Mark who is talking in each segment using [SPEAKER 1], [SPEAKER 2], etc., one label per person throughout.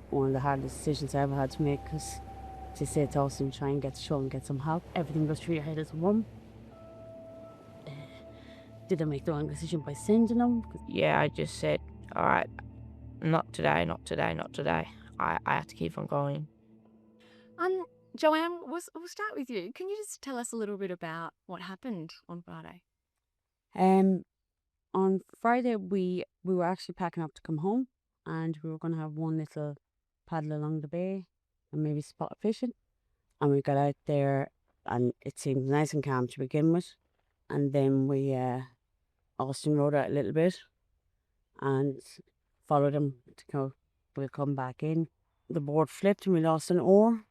[SPEAKER 1] one of the hardest decisions I ever had to make, because to say to Austin, try and get to show and get some help, everything goes through your head as one. Did I make the wrong decision by sending him?
[SPEAKER 2] Yeah, I just said, all right, not today, not today, not today. I have to keep on going.
[SPEAKER 3] Um, Joanne, we'll start with you. Can you just tell us a little bit about what happened on Friday?
[SPEAKER 1] Um, on Friday we were actually packing up to come home, and we were going to have one little paddle along the bay and maybe spot fishing. And we got out there, and it seemed nice and calm to begin with. And then Austin rode out a little bit and followed him to go. We'll come back in. The board flipped and we lost an oar.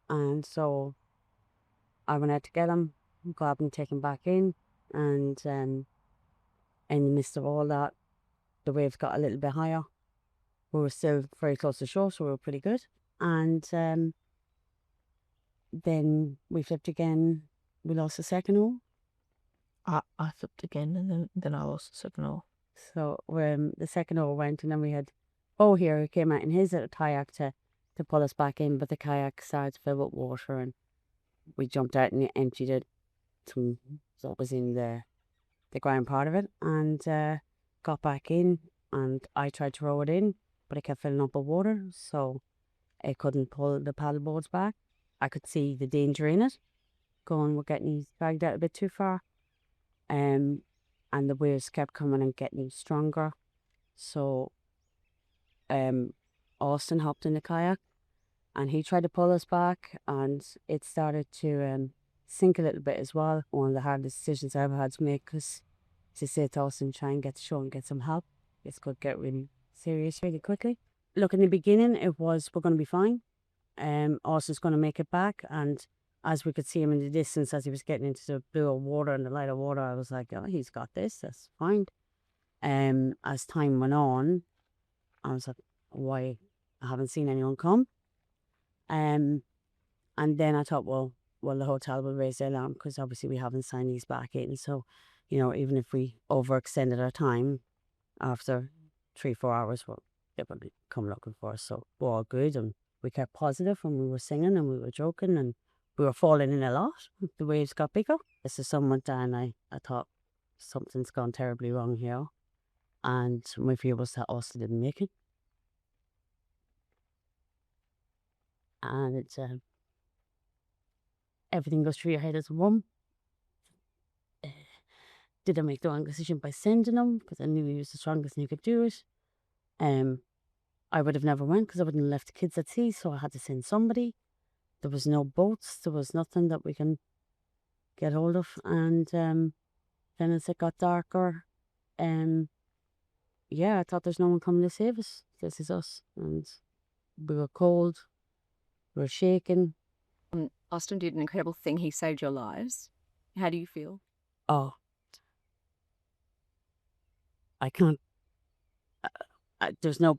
[SPEAKER 1] And so I went out to get him, grab him, take him back in. And in the midst of all that, the waves got a little bit higher. We were still very close to shore, so we were pretty good. And then we flipped again. We lost the second oar.
[SPEAKER 2] I flipped again, and then I lost the second oar.
[SPEAKER 1] So the second oar went, and then we had Bo here who came out in his little kayak to pull us back in, but the kayak started to fill with water, and we jumped out and emptied it. So it was in the ground part of it, and got back in, and I tried to row it in, but it kept filling up with water, so I couldn't pull the paddle boards back. I could see the danger in it. We're getting dragged out a bit too far. And the waves kept coming and getting stronger. So Austin hopped in the kayak and he tried to pull us back, and it started to sink a little bit as well. One of the hardest decisions I ever had to make, because to say to Austin, try and get to shore and get some help, this could get really serious really quickly. Look, in the beginning, it was, we're going to be fine. Austin's going to make it back. And as we could see him in the distance, as he was getting into the bluer water and the lighter water, I was like, oh, he's got this. That's fine. As time went on, I was like, why? I haven't seen anyone come. And then I thought, well, the hotel will raise the alarm, because obviously we haven't signed these back in. So, even if we overextended our time, after 3-4 hours, well, they would come looking for us. So we're all good, and we kept positive, and we were singing and we were joking, and we were falling in a lot. The waves got bigger. As the sun went down, I thought something's gone terribly wrong here. And my fear was that Austin didn't make it. And it's everything goes through your head as one. Did I make the wrong decision by sending him? Because I knew he was the strongest and he could do it. I would have never went, because I wouldn't have left the kids at sea, so I had to send somebody. There was no boats. There was nothing that we can get hold of. And then as it got darker, I thought there's no one coming to save us. This is us. And we were cold. We were shaking.
[SPEAKER 3] Austin did an incredible thing. He saved your lives. How do you feel?
[SPEAKER 1] Oh, I can't. There's no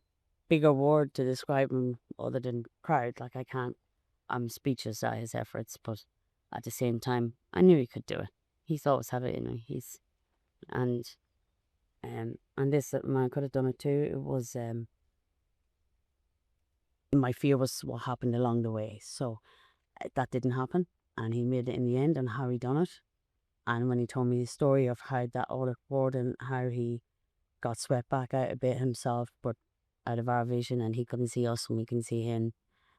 [SPEAKER 1] bigger word to describe him other than proud. Like, I can't. I'm speechless at his efforts, but at the same time, I knew he could do it. He's always had it in him. And this man could have done it too. It was my fear was what happened along the way. So that didn't happen, and he made it in the end, and how he done it. And when he told me the story of how that all occurred and how he got swept back out a bit himself, but out of our vision, and he couldn't see us and we can see him,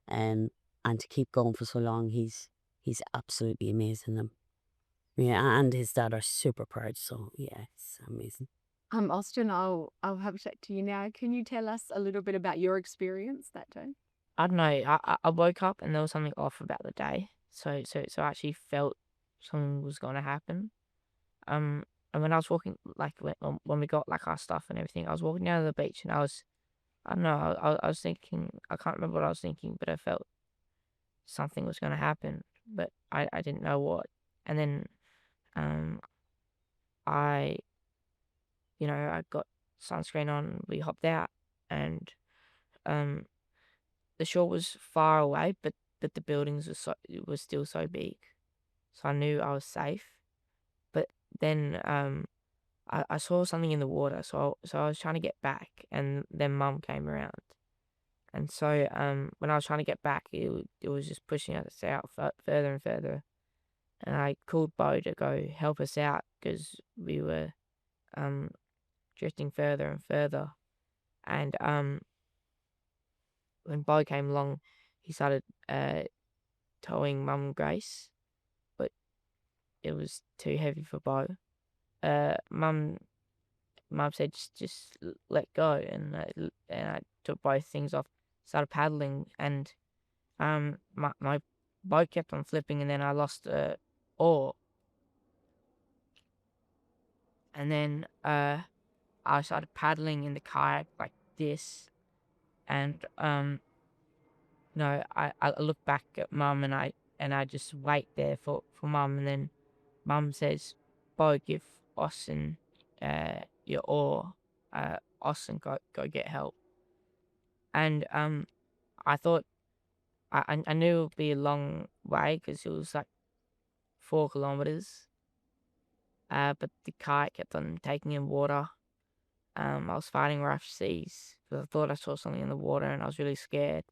[SPEAKER 1] and to keep going for so long, he's absolutely amazing. Yeah, and his dad are super proud. So yeah, it's amazing.
[SPEAKER 3] Austin, I'll have a chat to you now. Can you tell us a little bit about your experience that day?
[SPEAKER 2] I don't know. I woke up and there was something off about the day. So I actually felt something was going to happen. And when I was walking, like when we got like our stuff and everything, I was walking down to the beach and I don't know, I was thinking, I can't remember what I was thinking, but I felt something was going to happen, but I didn't know what. And then I, I got sunscreen on, we hopped out, and the shore was far away, but the buildings were still so big, so I knew I was safe. But then I saw something in the water, so I was trying to get back, and then Mum came around, And so when I was trying to get back, it was just pushing us out further and further. And I called Bo to go help us out because we were um drifting further and further. And when Bo came along, he started towing Mum Grace, but it was too heavy for Bo. Mum said just let go, and I took both things off, started paddling, and my boat kept on flipping, and then I lost oar, and then I started paddling in the kayak like this, and I look back at Mum, and I just wait there for Mum, and then Mum says, "Bo, give Austin your oar. Austin, go get help." And I thought I knew it would be a long way because it was like 4 kilometers. But the kayak kept on taking in water. I was fighting rough seas because I thought I saw something in the water, and I was really scared.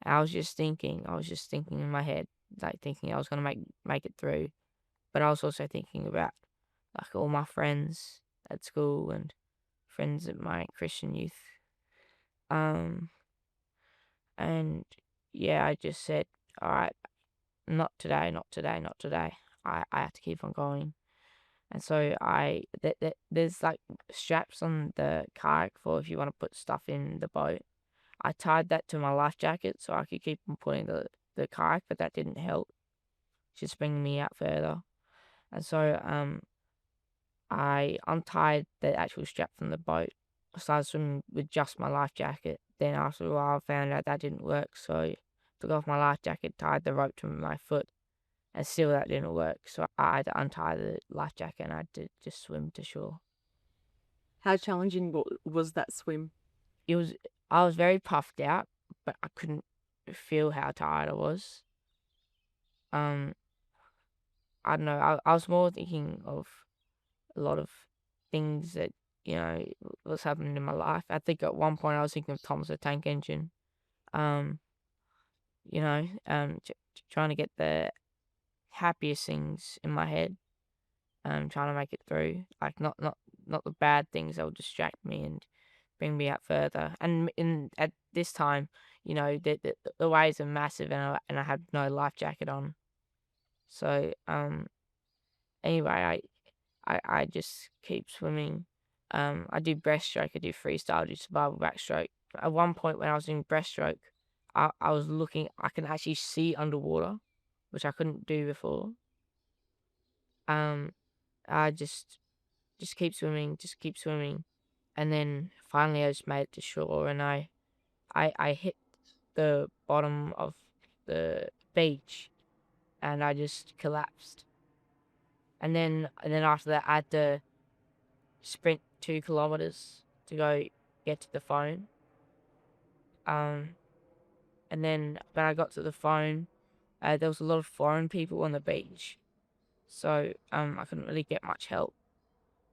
[SPEAKER 2] And I was just thinking in my head, like thinking I was gonna make it through. But I was also thinking about like all my friends at school and friends at my Christian youth. Um, and yeah, I just said, all right, not today, not today, not today. I have to keep on going. And so there's like straps on the kayak for if you want to put stuff in the boat. I tied that to my life jacket so I could keep on putting the kayak, but that didn't help. Just bringing me out further. And so I untied the actual strap from the boat. I started swimming with just my life jacket. Then after a while, I found out that didn't work. So took off my life jacket, tied the rope to my foot, and still that didn't work. So I had to untie the life jacket and I had to just swim to shore.
[SPEAKER 3] How challenging was that swim?
[SPEAKER 2] I was very puffed out, but I couldn't feel how tired I was. I don't know. I was more thinking of a lot of things that was happening in my life. I think at one point I was thinking of Thomas the Tank Engine. Um, trying to get the happiest things in my head. Trying to make it through. Like not the bad things that will distract me and bring me out further. And at this time, the waves are massive, and I had no life jacket on. So anyway, I just keep swimming. I do breaststroke, I do freestyle, I do survival backstroke. At one point when I was doing breaststroke, I was looking, I can actually see underwater, which I couldn't do before. I just keep swimming, just keep swimming. And then finally I just made it to shore, and I hit the bottom of the beach, and I just collapsed. And then after that I had to sprint 2 kilometers to go get to the phone. And then when I got to the phone, there was a lot of foreign people on the beach, so I couldn't really get much help.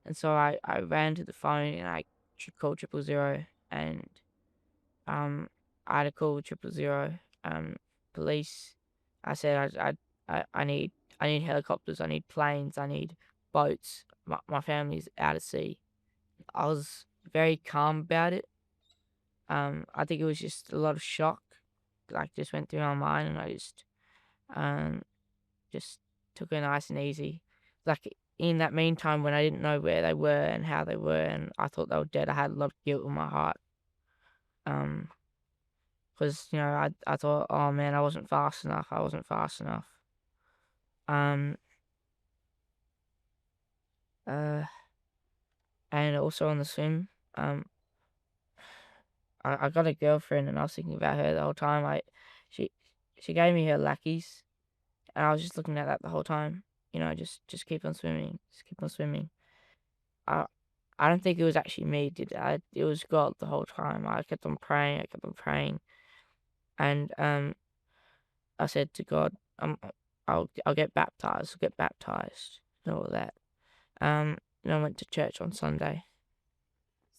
[SPEAKER 2] And so I ran to the phone and I called 000, and I had to call 000 police. I said I need helicopters, I need planes, I need boats. My family's out at sea. I was very calm about it. I think it was just a lot of shock, like just went through my mind, and I just took it nice and easy. Like in that meantime, when I didn't know where they were and how they were, and I thought they were dead, I had a lot of guilt in my heart. Because I thought, oh man, I wasn't fast enough. I wasn't fast enough. Um. And also on the swim, I got a girlfriend, and I was thinking about her the whole time. She she gave me her lackeys, and I was just looking at that the whole time. Just keep on swimming, just keep on swimming. I I don't think it was actually me, did I? It was God the whole time. I kept on praying, and I said to God, I'll get baptized, and all that. And I went to church on Sunday.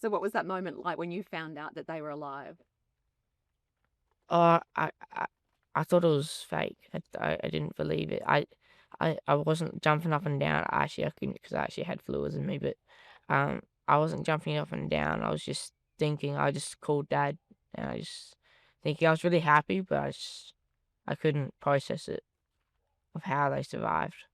[SPEAKER 3] So what was that moment like when you found out that they were alive?
[SPEAKER 2] I thought it was fake. I didn't believe it. I wasn't jumping up and down. Actually, I couldn't because I actually had fluids in me, but I wasn't jumping up and down. I was just thinking. I just called Dad, and I just thinking. I was really happy, but I couldn't process it of how they survived.